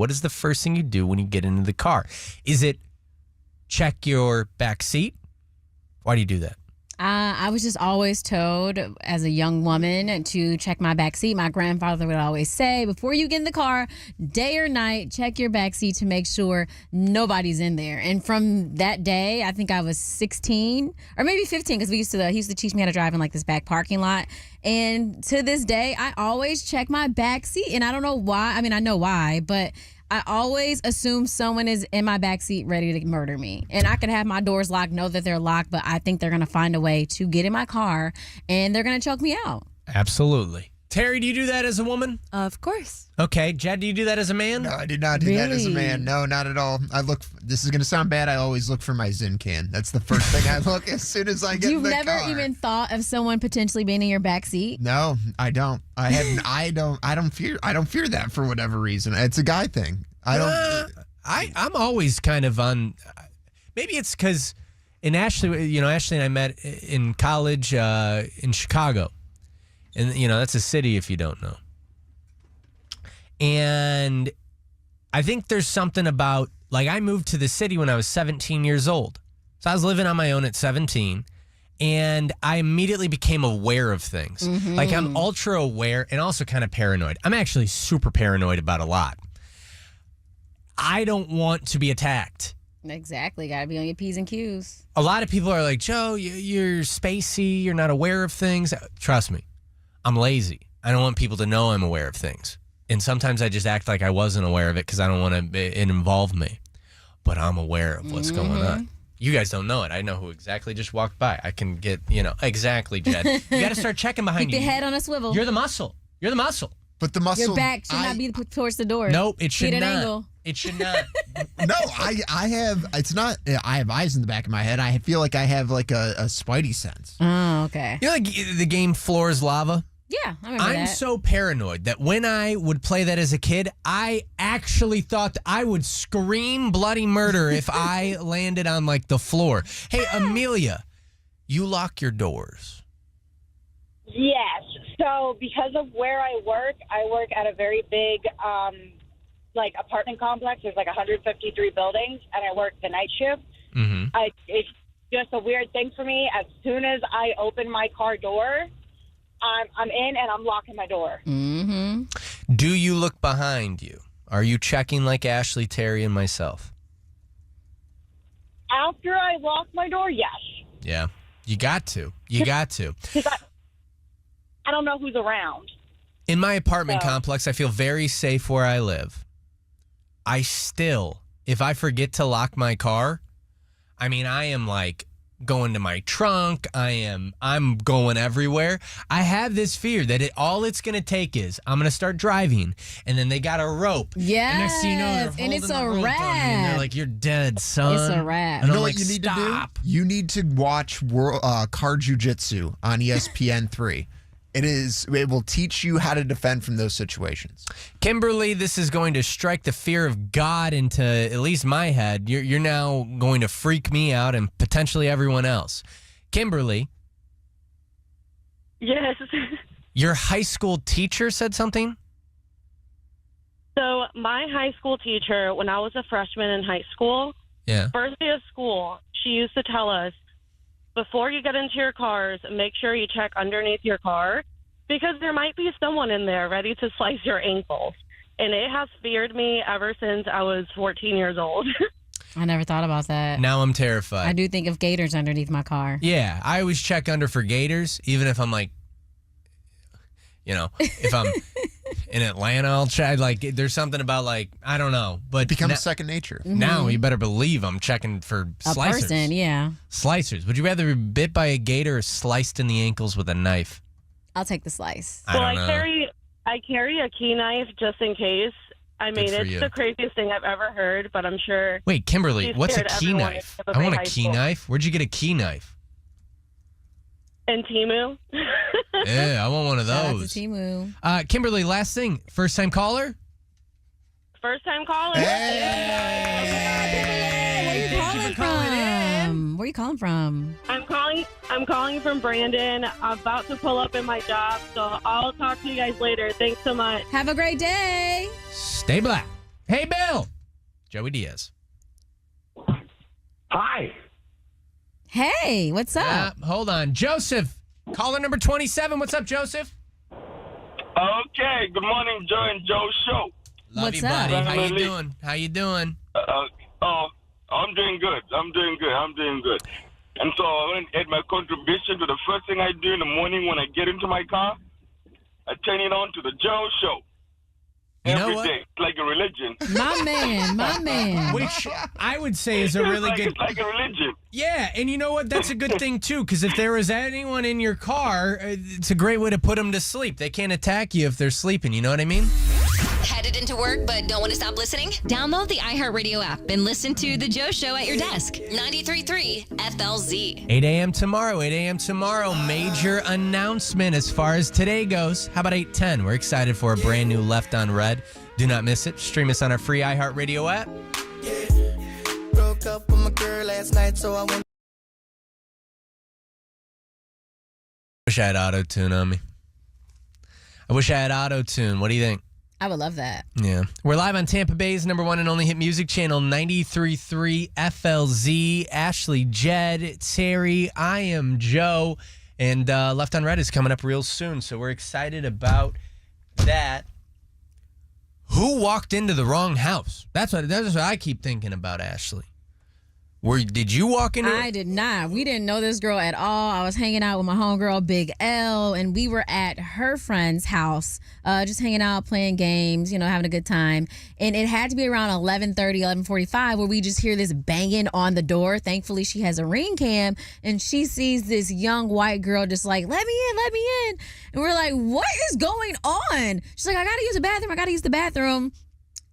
What is the first thing you do when you get into the car? Is it check your back seat? Why do you do that? I was just always told as a young woman to check my back seat. My grandfather would always say, before you get in the car, day or night, check your back seat to make sure nobody's in there. And from that day, I think I was 16 or maybe 15 because he used to teach me how to drive in like this back parking lot. And to this day, I always check my back seat. And I don't know why. I mean, I know why, but I always assume someone is in my backseat ready to murder me. And I can have my doors locked, know that they're locked, but I think they're going to find a way to get in my car and they're going to choke me out. Absolutely. Terry, do you do that as a woman? Of course. Okay. Jed, do you do that as a man? No, I do not do that as a man. No, not at all. This is going to sound bad. I always look for my Zyn can. That's the first thing I look as soon as I get in the car. You've never even thought of someone potentially being in your backseat? No, I don't. I don't fear that for whatever reason. It's a guy thing. I'm always kind of on. Maybe it's because Ashley and I met in college in Chicago. And, that's a city if you don't know. And I think there's something about, like, I moved to the city when I was 17 years old. So I was living on my own at 17. And I immediately became aware of things. Mm-hmm. Like, I'm ultra aware and also kind of paranoid. I'm actually super paranoid about a lot. I don't want to be attacked. Exactly. Got to be on your P's and Q's. A lot of people are like, Joe, you're spacey. You're not aware of things. Trust me. I'm lazy. I don't want people to know I'm aware of things. And sometimes I just act like I wasn't aware of it because I don't want it involve me. But I'm aware of what's going on. You guys don't know it. I know who exactly just walked by. I can get, exactly, Jed. You got to start checking behind you. Keep your head on a swivel. You're the muscle. But the muscle. Your back should not be towards the door. Nope, it should not. Angle. It should not. No, I have. It's not. I have eyes in the back of my head. I feel like I have like a spidey sense. Oh, okay. You know, like the game Floor is Lava? Yeah, I remember that. I'm so paranoid that when I would play that as a kid, I actually thought that I would scream bloody murder if I landed on, like, the floor. Hey, Amelia, you lock your doors. Yes. So because of where I work at a very big, apartment complex. There's, 153 buildings, and I work the night shift. Mm-hmm. It's just a weird thing for me. As soon as I open my car door, I'm in and I'm locking my door. Mm-hmm. Do you look behind you? Are you checking like Ashley, Terry, and myself? After I lock my door, yes. Yeah. You got to. Because I don't know who's around. In my apartment complex, I feel very safe where I live. I still, if I forget to lock my car, I am like going to my trunk. I'm going everywhere. I have this fear that all it's going to take is I'm going to start driving and then they got a rope. Yes. And next thing you know, they're holding it's the a rope wrap. on me and they're like, you're dead, son. It's a wrap. And You I'm know like, what you need stop. to do? You need to watch Car Jiu-Jitsu on ESPN3. It will teach you how to defend from those situations. Kimberly, this is going to strike the fear of God into at least my head. You're now going to freak me out and potentially everyone else. Kimberly. Yes. Your high school teacher said something? So my high school teacher, when I was a freshman in high school, first day of school, she used to tell us, before you get into your cars, make sure you check underneath your car because there might be someone in there ready to slice your ankles. And it has feared me ever since I was 14 years old. I never thought about that. Now I'm terrified. I do think of gators underneath my car. Yeah, I always check under for gators, even if I'm like, if I'm in Atlanta, I'll check. Like, there's something about, like, I don't know. But it becomes second nature. Now you better believe I'm checking for slicers. A person, yeah. Slicers. Would you rather be bit by a gator or sliced in the ankles with a knife? I'll take the slice. I don't know. I carry a key knife just in case. It's the craziest thing I've ever heard, but I'm sure. Wait, Kimberly, what's a key knife? I want a key knife. Where'd you get a key knife? In Temu. Yeah, I want one of those. Temu. Kimberly, last thing. First time caller? First time caller. Hey. Where are you calling from? I'm calling from Brandon. I'm about to pull up in my job, so I'll talk to you guys later. Thanks so much. Have a great day. Stay black. Hey, Bill. Joey Diaz. Hi. Hey, what's up? Hold on. Joseph, caller number 27. What's up, Joseph? Okay. Good morning, Joe and Joe show. Love What's you, buddy. up? How you doing? How you doing? I'm doing good. I'm doing good. And so I want to add my contribution to the first thing I do in the morning when I get into my car. I turn it on to the Joe show. You know Every what? day. It's like a religion. My man. Which I would say is a really good. It's like a religion. Yeah, and you know what? That's a good thing too, because if there was anyone in your car, it's a great way to put them to sleep. They can't attack you if they're sleeping. You know what I mean? Headed into work but don't want to stop listening? Download the iHeartRadio app and listen to The Joe Show at your desk. 93.3 FLZ. 8 a.m. tomorrow. 8 a.m. tomorrow. Major announcement as far as today goes. How about 8:10? We're excited for a brand new Left on Red. Do not miss it. Stream us on our free iHeartRadio app. Broke up with my girl last night, so I went. Wish I had auto-tune on me. I wish I had auto-tune. What do you think? I would love that. Yeah. We're live on Tampa Bay's number one and only hit music channel, 93.3 FLZ. Ashley, Jed, Terry, I am Joe. And Left on Red is coming up real soon, so we're excited about that. Who walked into the wrong house? That's what I keep thinking about, Ashley. Did you walk into I did not. We didn't know this girl at all. I was hanging out with my homegirl, Big L, and we were at her friend's house, just hanging out, playing games, having a good time. And it had to be around 11:30, 11:45 where we just hear this banging on the door. Thankfully, she has a Ring cam, and she sees this young white girl just like, let me in. And we're like, what is going on? She's like, I got to use the bathroom.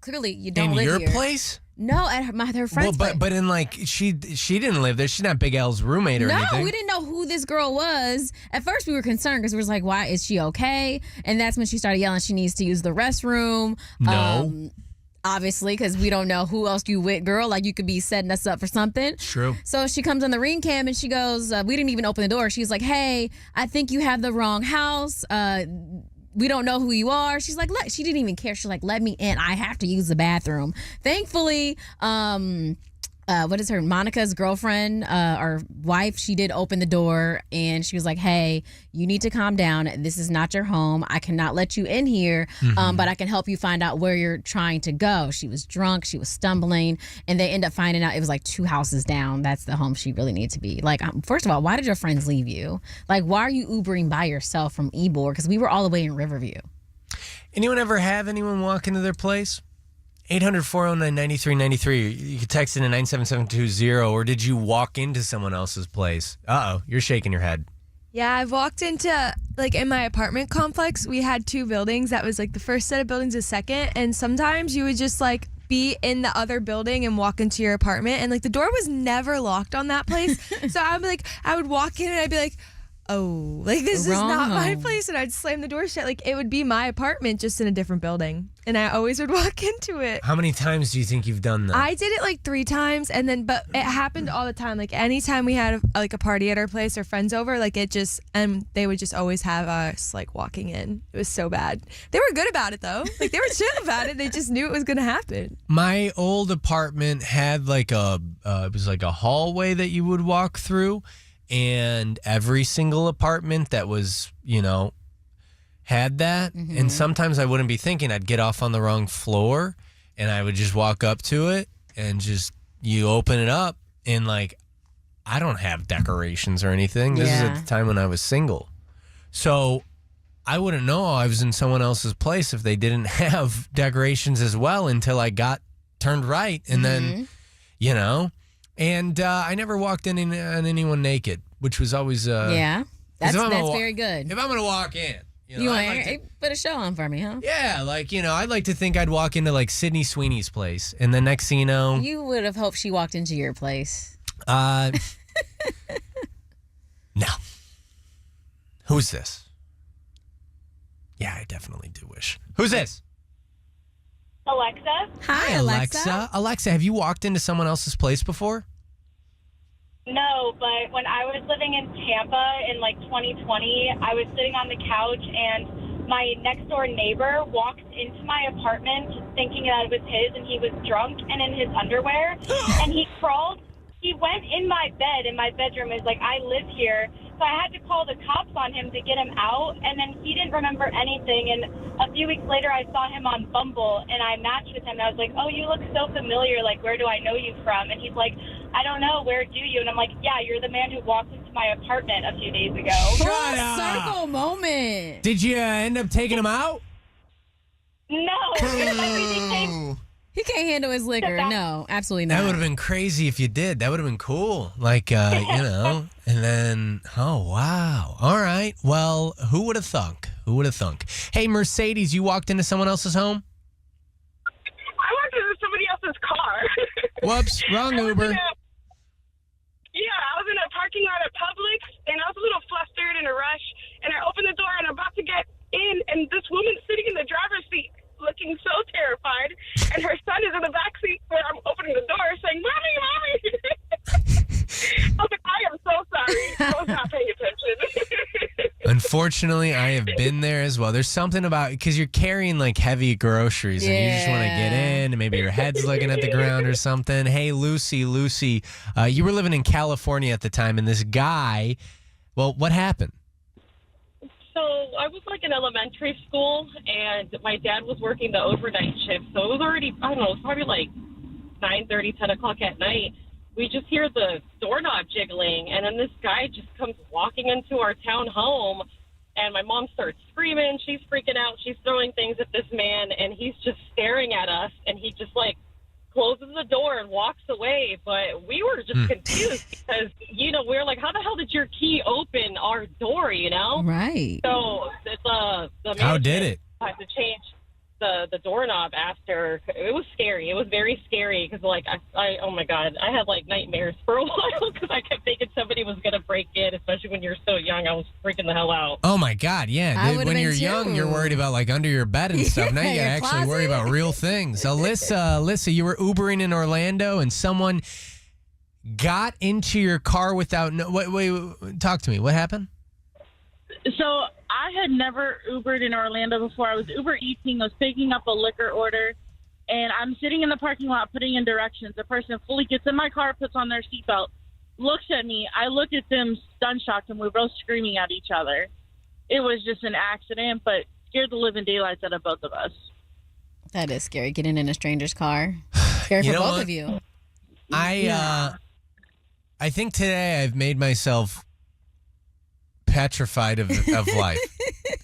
Clearly, you don't live here. In your place? No, at her friend's place. But in she didn't live there. She's not Big L's roommate or anything. No, we didn't know who this girl was. At first, we were concerned because we were like, why is she okay? And that's when she started yelling she needs to use the restroom. No. Obviously, because we don't know who else you with, girl. Like, you could be setting us up for something. True. So she comes on the Ring cam and she goes, we didn't even open the door. She's like, hey, I think you have the wrong house. We don't know who you are. She's like, she didn't even care. She's like, let me in. I have to use the bathroom. Thankfully, what is her, Monica's girlfriend or wife, she did open the door and she was like, hey, you need to calm down. This is not your home. I cannot let you in here, but I can help you find out where you're trying to go. She was drunk. She was stumbling. And they end up finding out it was like 2 houses down. That's the home she really needs to be. Like, first of all, why did your friends leave you? Like, why are you Ubering by yourself from Ybor? Because we were all the way in Riverview. Anyone ever have anyone walk into their place? 800-409-9393. You can text it to 97720. Or did you walk into someone else's place? Uh-oh, you're shaking your head. Yeah, I've walked into, in my apartment complex, we had 2 buildings. That was, the first set of buildings, the second. And sometimes you would just, be in the other building and walk into your apartment. And, the door was never locked on that place. So I would walk in and I'd be like, oh, this is not my place. And I'd slam the door shut. It would be my apartment just in a different building. And I always would walk into it. How many times do you think you've done that? I did it 3 times. But it happened all the time. Anytime we had a party at our place or friends over, and they would just always have us walking in. It was so bad. They were good about it though. They were chill about it. They just knew it was going to happen. My old apartment had it was a hallway that you would walk through. And every single apartment that was, had that. Mm-hmm. And sometimes I wouldn't be thinking. I'd get off on the wrong floor and I would just walk up to it and you open it up and I don't have decorations or anything. This is at the time when I was single. So I wouldn't know I was in someone else's place if they didn't have decorations as well until I got turned right. And then, And I never walked in on anyone naked, which was always that's very good. If I'm gonna walk in, you want to put a show on for me, huh? Yeah, I'd like to think I'd walk into Sydney Sweeney's place, and the next thing you know, you would have hoped she walked into your place. No. Who's this? Yeah, I definitely do wish. Who's this? Alexa. Hi, Alexa. Alexa, have you walked into someone else's place before? No, but when I was living in Tampa in 2020, I was sitting on the couch and my next door neighbor walked into my apartment thinking that it was his, and he was drunk and in his underwear, and he crawled. He went in my bed, in my bedroom, is like, I live here. So I had to call the cops on him to get him out, and then he didn't remember anything. And a few weeks later, I saw him on Bumble, and I matched with him, and I was like, oh, you look so familiar. Like, where do I know you from? And he's like, I don't know. Where do you? And I'm like, yeah, you're the man who walked into my apartment a few days ago. Full circle moment. Did you end up taking him out? No. Everything came. He can't handle his liquor. No, absolutely not. That would have been crazy if you did. That would have been cool. Like, and then, oh, wow. All right. Well, who would have thunk? Who would have thunk? Hey, Mercedes, you walked into someone else's home? I walked into somebody else's car. Whoops, wrong Uber. I was in a parking lot at Publix, and I was a little flustered in a rush, and I opened the door, and I'm about to get in, and this woman's sitting in the driver's seat looking so terrified, and her son is in the back seat where I'm opening the door saying, Mommy, Mommy! I was like, I am so sorry. I was not paying attention. Unfortunately, I have been there as well. There's something about, because you're carrying like heavy groceries and you just want to get in, and maybe your head's looking at the ground or something. Hey, Lucy, you were living in California at the time, and this guy, well, what happened? So I was like in elementary school, and my dad was working the overnight shift. So it was already, I don't know, it was probably like 9:30, 10 o'clock at night. We just hear the doorknob jiggling, and then this guy just comes walking into our town home, and my mom starts screaming. She's freaking out. She's throwing things at this man, and he's just staring at us, and he just like closes the door and walks away. But we were just confused because, we were like, how the hell did your key open our door, Right. So the How did it? had to change the doorknob after. It was scary. It was very scary because, like, I oh my God, I had like nightmares for a while because I kept thinking somebody was gonna break in, especially when you're so young. I was freaking the hell out. Oh my God, yeah. When you're young, you're worried about like under your bed and stuff. Now you gotta actually worry about real things. Alyssa, you were Ubering in Orlando and someone got into your car without wait, talk to me. What happened? So I had never Ubered in Orlando before. I was Uber eating. I was picking up a liquor order, and I'm sitting in the parking lot putting in directions. The person fully gets in my car, puts on their seatbelt, looks at me. I look at them, stun-shocked, and we're both screaming at each other. It was just an accident, but scared the living daylights out of both of us. That is scary, getting in a stranger's car. Scary for both of you. I think today I've made myself petrified of life.